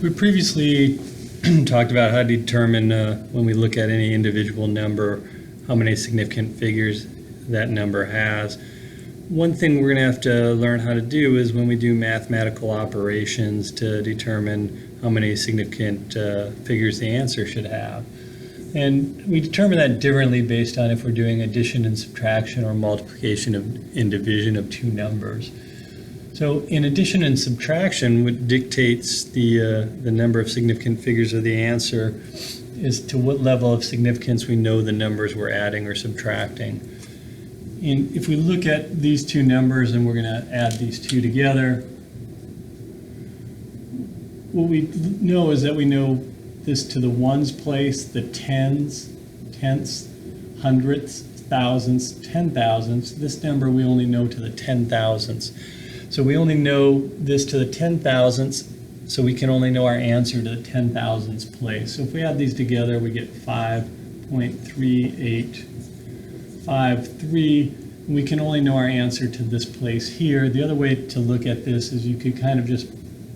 We previously talked about how to determine when we look at any individual number, how many significant figures that number has. One thing we're going to have to learn how to do is when we do mathematical operations to determine how many significant figures the answer should have. And we determine that differently based on if we're doing addition and subtraction or multiplication and division of two numbers. So in addition and subtraction, what dictates the number of significant figures of the answer is to what level of significance we know the numbers we're adding or subtracting. And if we look at these two numbers and we're going to add these two together, what we know is that we know this to the ones place, the tens, tenths, hundredths, thousandths, 10,000ths. This number we only know to the 10,000ths. So we only know this to the 10,000ths, so we can only know our answer to the 10,000ths place. So if we add these together, we get 5.3853. We can only know our answer to this place here. The other way to look at this is you could kind of just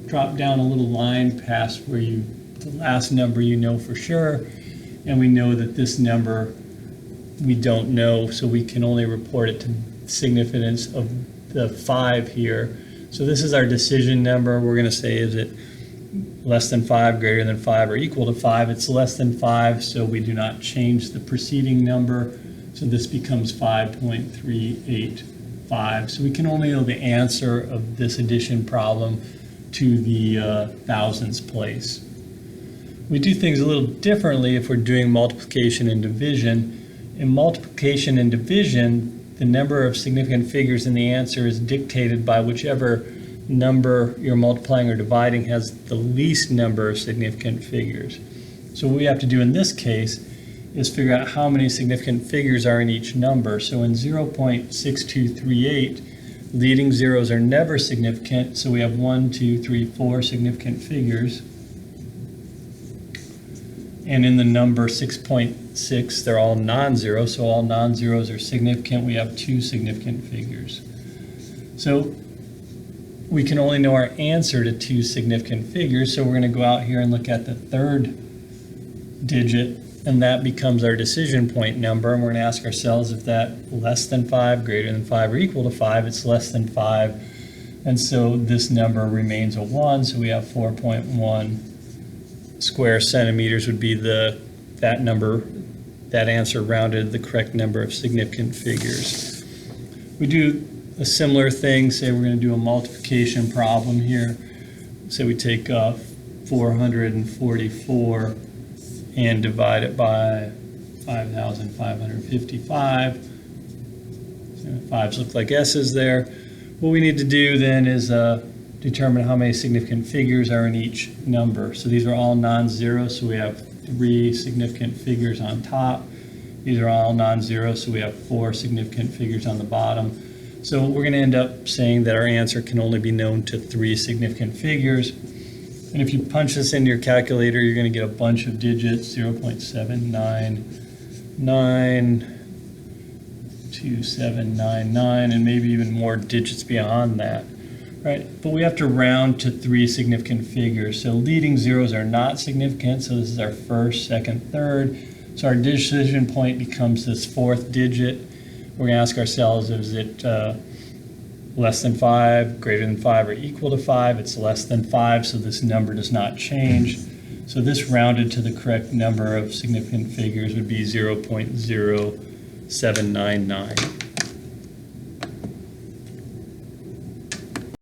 drop down a little line past where the last number you know for sure, and we know that this number we don't know, so we can only report it to significance of the 5 here. So this is our decision number. We're going to say, is it less than 5, greater than 5, or equal to 5? It's less than 5, so we do not change the preceding number. So this becomes 5.385. So we can only know the answer of this addition problem to the thousandths place. We do things a little differently if we're doing multiplication and division. In multiplication and division, the number of significant figures in the answer is dictated by whichever number you're multiplying or dividing has the least number of significant figures. So what we have to do in this case is figure out how many significant figures are in each number. So in 0.6238, leading zeros are never significant, so we have 1, 2, 3, 4 significant figures. And in the number 6.6, they're all non-zero, so all non-zeros are significant. We have 2 significant figures. So we can only know our answer to 2 significant figures, so we're going to go out here and look at the third digit, and that becomes our decision point number, and we're going to ask ourselves if that less than 5, greater than 5, or equal to 5. It's less than 5, and so this number remains a 1, so we have 4.1 square centimeters would be that answer rounded the correct number of significant figures. We do a similar thing. Say we're going to do a multiplication problem here. Say we take 444 and divide it by 5,555. So 5s look like S's there. What we need to do then is determine how many significant figures are in each number. So these are all non-zero, so we have 3 significant figures on top. These are all non-zero, so we have 4 significant figures on the bottom. So we're going to end up saying that our answer can only be known to 3 significant figures. And if you punch this into your calculator, you're going to get a bunch of digits, 0.7992799, and maybe even more digits beyond that. Right, but we have to round to 3 significant figures. So leading zeros are not significant, so this is our first, second, third. So our decision point becomes this 4th digit. We're going to ask ourselves, is it less than 5, greater than 5, or equal to 5? It's less than 5, so this number does not change. So this rounded to the correct number of significant figures would be 0.0799.